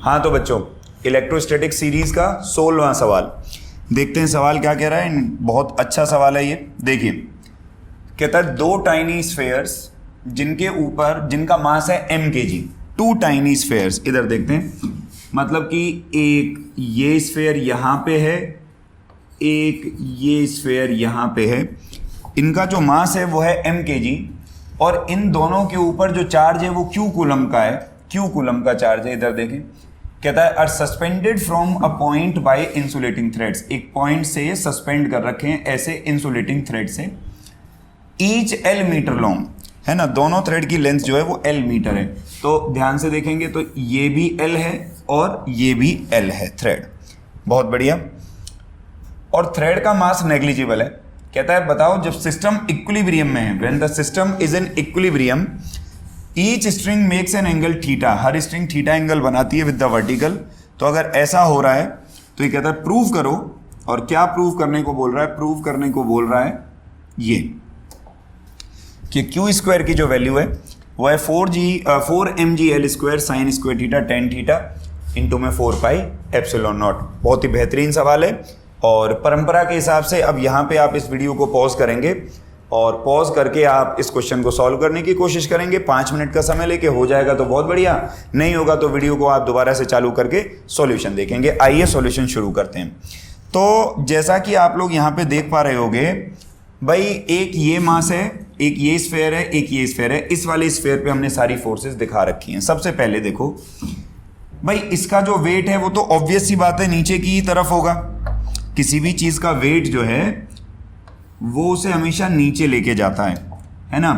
हाँ तो बच्चों, इलेक्ट्रोस्टैटिक सीरीज का 16वां सवाल देखते हैं। सवाल क्या कह रहा है, बहुत अच्छा सवाल है ये। देखिए, कहता है दो टाइनी स्फेयर्स जिनका मास है mkg, टू टाइनी स्फेयर्स। इधर देखते हैं, मतलब कि एक ये स्फेयर यहाँ पे है, एक ये स्फेयर यहाँ पे है। इनका जो मास है वो है mkg और इन दोनों के ऊपर जो चार्ज है वो q कूलम का है, q कूलम का चार्ज है। इधर देखें, कहता है are suspended from a point by insulating threads. एक पॉइंट से सस्पेंड कर रखे हैं ऐसे इंसुलेटिंग थ्रेड से। ईच l मीटर लॉन्ग है ना, दोनों थ्रेड की लेंथ जो है वो l मीटर है। तो ध्यान से देखेंगे तो ये भी l है और ये भी l है थ्रेड। बहुत बढ़िया। और थ्रेड का मास नेग्लिजिबल है। कहता है बताओ जब सिस्टम इक्विलिब्रियम में है, when the system is in equilibrium each string makes an angle theta, her string theta angle बनाती है विद द वर्टिकल। तो अगर ऐसा हो रहा है तो ये कहता है प्रूव करो। और क्या प्रूव करने को बोल रहा है? प्रूव करने को बोल रहा है ये कि क्यू स्क्वायर की जो वैल्यू है वो है 4mgl square sine square theta tan theta into में 4 पाई एप्सिलॉन नॉट। बहुत ही बेहतरीन सवाल है। और परंपरा के हिसाब से अब यहाँ पे आप इस वीडियो को पॉज करेंगे और पॉज करके आप इस क्वेश्चन को सॉल्व करने की कोशिश करेंगे। 5 मिनट का समय लेके हो जाएगा तो बहुत बढ़िया, नहीं होगा तो वीडियो को आप दोबारा से चालू करके सॉल्यूशन देखेंगे। आइए सॉल्यूशन शुरू करते हैं। तो जैसा कि आप लोग यहाँ पे देख पा रहे होंगे भाई, एक ये मास है, एक ये स्फेयर है, एक ये स्फेयर है। इस वाले स्फेयर पे हमने सारी फोर्सेस दिखा रखी हैं। सबसे पहले देखो भाई, इसका जो वेट है वो तो ऑब्वियस सी बात है नीचे की तरफ होगा। किसी भी चीज का वेट जो है वो उसे हमेशा नीचे लेके जाता है ना।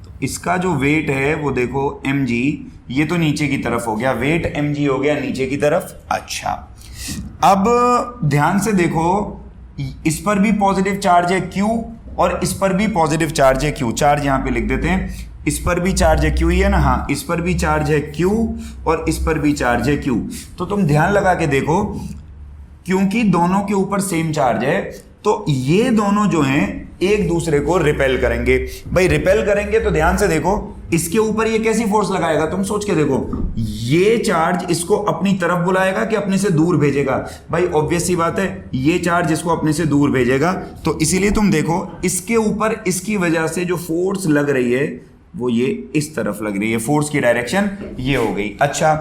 तो इसका जो वेट है वो देखो mg, ये तो नीचे की तरफ हो गया, वेट mg हो गया नीचे की तरफ। अच्छा, अब ध्यान से देखो, इस पर भी पॉजिटिव चार्ज है q और इस पर भी पॉजिटिव चार्ज है q। चार्ज यहां पे लिख देते हैं। इस पर भी चार्ज है q ही है ना, हाँ, इस पर भी चार्ज है q और इस पर भी चार्ज है q। तो तुम ध्यान लगा के देखो, क्योंकि दोनों के ऊपर सेम चार्ज है तो ये दोनों जो हैं एक दूसरे को रिपेल करेंगे। भाई रिपेल करेंगे तो ध्यान से देखो, इसके ऊपर ये कैसी फोर्स लगाएगा, तुम सोच के देखो। ये चार्ज इसको अपनी तरफ बुलाएगा कि अपने से दूर भेजेगा? भाई ऑब्वियस सी बात है, ये चार्ज इसको अपने से दूर भेजेगा। तो इसीलिए तुम देखो, इसके ऊपर इसकी वजह से जो फोर्स लग रही है वो ये इस तरफ लग रही है। फोर्स की डायरेक्शन ये हो गई। अच्छा,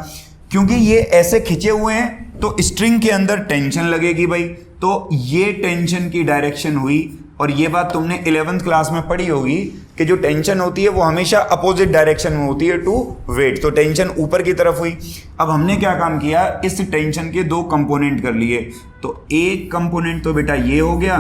क्योंकि ये ऐसे खिंचे हुए हैं तो स्ट्रिंग के अंदर टेंशन लगेगी भाई, तो ये टेंशन की डायरेक्शन हुई। और ये बात तुमने 11th क्लास में पढ़ी होगी कि जो टेंशन होती है वो हमेशा अपोजिट डायरेक्शन में होती है टू वेट। तो टेंशन ऊपर की तरफ हुई। अब हमने क्या काम किया, इस टेंशन के दो कंपोनेंट कर लिए। तो एक कंपोनेंट तो बेटा ये हो गया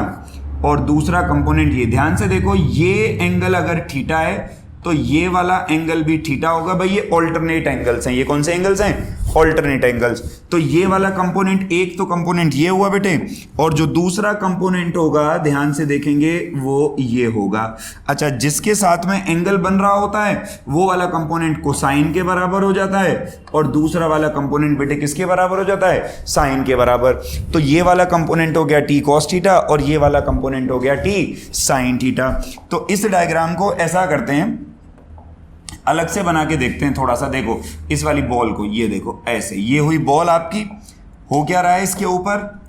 और दूसरा कंपोनेंट ये। ध्यान से देखो, ये एंगल अगर थीटा है तो ये वाला एंगल भी थीटा होगा। भाई ये ऑल्टरनेट एंगल्स हैं। ये कौन से एंगल्स हैं? Alternate angles. तो ये वाला कंपोनेंट, एक तो कंपोनेंट ये हुआ बेटे, और जो दूसरा कंपोनेंट होगा ध्यान से देखेंगे वो ये होगा। अच्छा, जिसके साथ में एंगल बन रहा होता है वो वाला कंपोनेंट कोसाइन के बराबर हो जाता है और दूसरा वाला कंपोनेंट बेटे किसके बराबर हो जाता है? साइन के बराबर। तो ये वाला कंपोनेंट हो गया टी कॉस थीटा और ये वाला कंपोनेंट हो गया टी साइन थीटा। तो इस डायग्राम को ऐसा करते हैं, अलग से बना के देखते हैं थोड़ा सा। देखो इस वाली बॉल को, ये देखो ऐसे, ये हुई बॉल आपकी। हो क्या रहा है इसके ऊपर?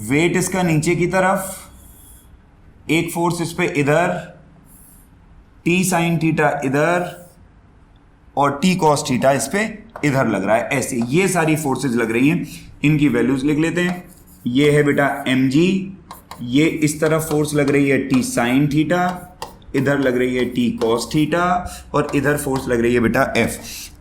वेट इसका नीचे की तरफ, एक फोर्स इस पे इधर, टी साइन थीटा इधर और टी कॉस थीटा इस पे इधर लग रहा है। ऐसे ये सारी फोर्सेस लग रही हैं। इनकी वैल्यूज लिख लेते हैं। ये है बेटा mg, ये इस तरफ फोर्स लग रही है टी साइन थीटा, इधर लग रही है टी कॉस थीटा और इधर फोर्स लग रही है बेटा F।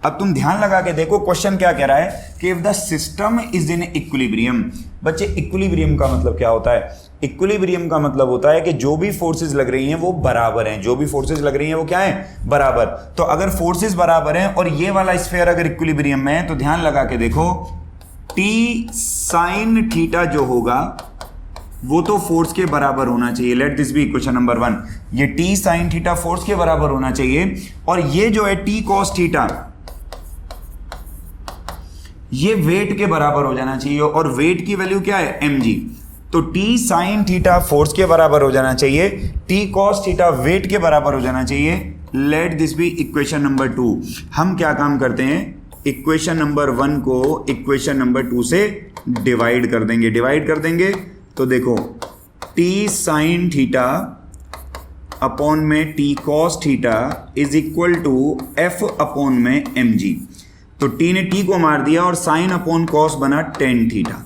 अब तुम ध्यान लगा के देखो, क्वेश्चन क्या कह रहा है कि if the system is in equilibrium. बच्चे इक्विलिब्रियम का मतलब क्या होता है? इक्विलिब्रियम का मतलब होता है कि जो भी फोर्सेस लग रही हैं वो बराबर हैं। जो भी फोर्सेस लग रही हैं वो क्या है? बराबर। तो अगर फोर्सेस बराबर हैं और ये वाला स्फीयर अगर इक्विलिब्रियम में है तो ध्यान लगा के देखो, टी साइन थीटा जो होगा वो तो फोर्स के बराबर होना चाहिए। Let this be equation number 1। ये टी साइन थीटा फोर्स के बराबर होना चाहिए और ये जो है टी कॉस थीटा ये वेट के बराबर हो जाना चाहिए। और वेट की वैल्यू क्या है? mg। तो टी साइन थीटा फोर्स के बराबर हो जाना चाहिए, टी कॉस थीटा वेट के बराबर हो जाना चाहिए। Let this be equation number 2। हम क्या काम करते हैं, इक्वेशन नंबर 1 को इक्वेशन नंबर 2 से डिवाइड कर देंगे तो देखो t साइन थीटा अपॉन में t cos theta is equal to f upon में mg। तो t ने t को मार दिया और साइन अपॉन कॉस बना टेन थीटा।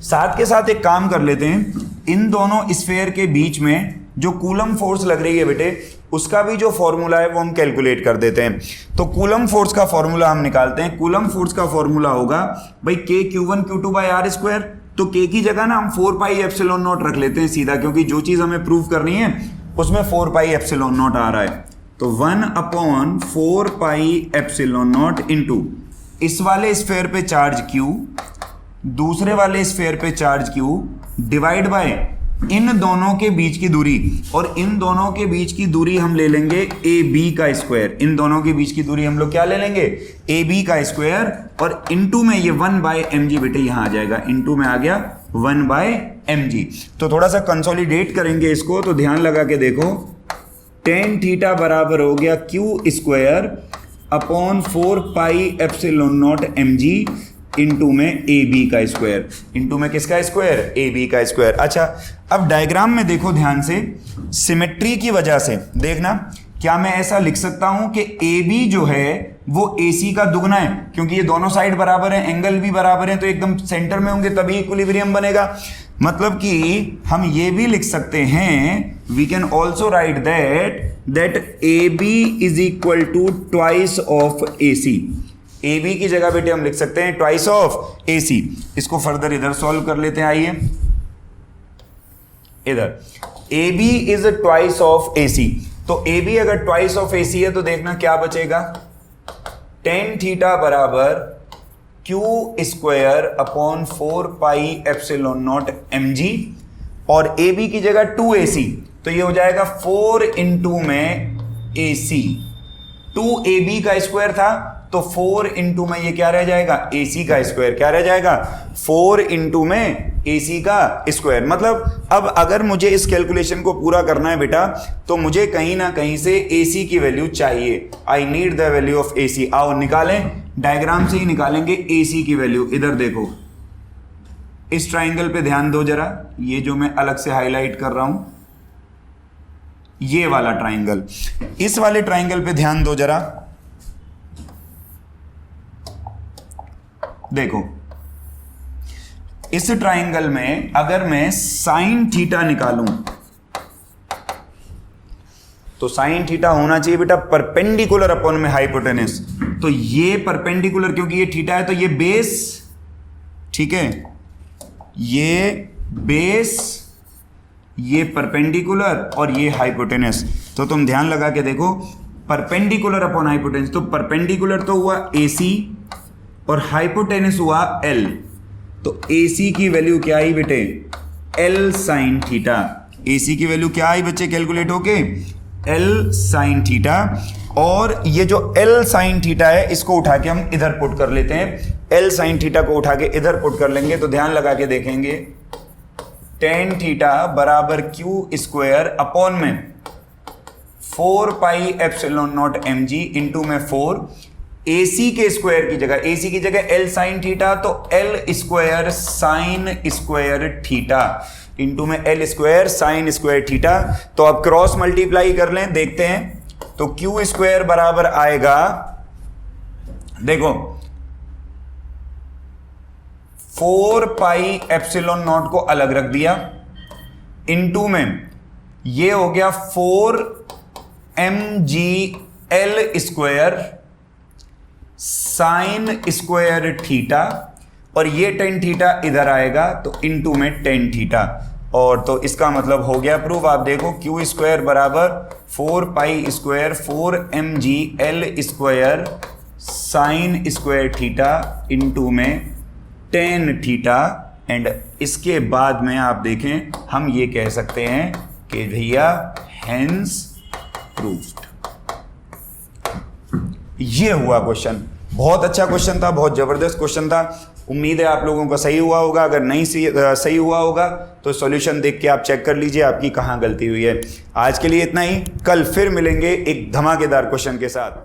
साथ के साथ एक काम कर लेते हैं, इन दोनों स्फेयर के बीच में जो कूलम फोर्स लग रही है बेटे, उसका भी जो फॉर्मूला है वो हम कैलकुलेट कर देते हैं। तो कूलम फोर्स का फॉर्मूला हम निकालते हैं। कूलम फोर्स का फॉर्मूला होगा भाई k q1 q2 by r square. तो k की जगह ना हम 4 पाई एप्सिलॉन नॉट रख लेते हैं सीधा, क्योंकि जो चीज हमें प्रूव करनी है उसमें 4 पाई एप्सिलॉन नॉट आ रहा है। तो 1 upon 4 pi epsilon not into इस वाले स्फेयर पे चार्ज q, दूसरे वाले स्फेयर पे चार्ज q, डिवाइड बाय इन दोनों के बीच की दूरी, और इन दोनों के बीच की दूरी हम ले लेंगे ए बी का स्क्वायर। इन दोनों के बीच की दूरी हम लोग क्या ले लेंगे, ए बी का स्क्वायर, और इनटू में ये 1 बाय एम जी बेटे यहां आ जाएगा, इनटू में आ गया 1 बाय एम जी। तो थोड़ा सा कंसोलिडेट करेंगे इसको, तो ध्यान लगा के देखो, टेन थीटा बराबर हो गया q square upon 4 pi epsilon naught M g into में ए बी का स्क्वायर। इंटू में किसका स्क्वायर, ए बी का स्क्वायर। अच्छा, अब डायग्राम में देखो ध्यान से, सिमेट्री की वजह से देखना, क्या मैं ऐसा लिख सकता हूं कि ए बी जो है वो ए सी का दुगना है, क्योंकि ये दोनों साइड बराबर है, एंगल भी बराबर है, तो एकदम सेंटर में होंगे तभी इक्विलिब्रियम बनेगा। मतलब कि हम ये भी लिख सकते हैं, we can also write that A B is equal to twice of A C. A B की जगह बेटे हम लिख सकते हैं ट्वाइस ऑफ ए सी। इसको फर्दर इधर सॉल्व कर लेते हैं, आइए इधर, A B is twice of A C. तो ए बी अगर ट्वाइस ऑफ ए सी है तो देखना क्या बचेगा, टेन थीटा बराबर Q square upon 4 pi epsilon naught M G, और ए बी की जगह 2 ए सी, तो ये हो जाएगा 4 इंटू में ए सी। 2 ए बी का स्क्वायर था, तो 4 इंटू में ये क्या रह जाएगा, ए सी का स्क्वायर। क्या रह जाएगा, 4 इंटू में ए सी का स्क्वायर। मतलब अब अगर मुझे इस कैलकुलेशन को पूरा करना है बेटा, तो मुझे कहीं ना कहीं से ए सी की वैल्यू चाहिए। I need the value of A C. आओ निकालें, डायग्राम से ही निकालेंगे ए सी की वैल्यू। इधर देखो, इस ट्राइंगल पे ध्यान दो जरा, ये जो मैं अलग से हाईलाइट कर रहा हूं, ये वाला ट्राइंगल, इस वाले ट्राइंगल पे ध्यान दो जरा। देखो, इस ट्राइंगल में अगर मैं साइन थीटा निकालूं, तो साइन थीटा होना चाहिए बेटा परपेंडिकुलर अपॉन में हाइपोटेनस। तो ये परपेंडिकुलर, क्योंकि ये थीटा है, तो ये बेस, ठीक है, ये बेस, ये परपेंडिकुलर और ये हाइपोटेनस। तो तुम ध्यान लगा के देखो, परपेंडिकुलर अपॉन हाइपोटेनस, तो परपेंडिकुलर तो हुआ AC और हाइपोटेनस हुआ L। तो AC की वैल्यू क्या आई बेटे, L साइन थीटा। AC की वैल्यू क्या आई बच्चे कैलकुलेट होके, L साइन थीटा। और ये जो L साइन थीटा है, इसको उठा के हम इधर पुट कर लेते हैं। L साइन थीटा को उठा के इधर पुट कर लेंगे, तो ध्यान लगा के देखेंगे, टेन थीटा बराबर क्यू स्क्वायर अपॉन में 4 pi epsilon naught M g into में 4, AC के स्क्वायर की जगह, AC की जगह L साइन थीटा, तो L square sine square theta into में L square sine square theta. तो अब क्रॉस मल्टीप्लाई कर लें, देखते हैं। तो क्यू स्क्वायर बराबर आएगा, देखो 4 पाई एप्सिलॉन नॉट को अलग रख दिया, इंटू में ये हो गया 4 mg L sine square theta, और ये टेन थीटा इधर आएगा, तो इंटू में टेन थीटा। और तो इसका मतलब हो गया प्रूफ। आप देखो, क्यू स्क्वायर बराबर 4 pi square 4 mg L sine square theta into में टेन थीटा। एंड इसके बाद में आप देखें, हम ये कह सकते हैं कि भैया हेंस प्रूव्ड। ये हुआ क्वेश्चन। बहुत अच्छा क्वेश्चन था, बहुत जबरदस्त क्वेश्चन था। उम्मीद है आप लोगों को सही हुआ होगा। अगर नहीं सही हुआ होगा तो सॉल्यूशन देख के आप चेक कर लीजिए आपकी कहां गलती हुई है। आज के लिए इतना ही, कल फिर मिलेंगे एक धमाकेदार क्वेश्चन के साथ।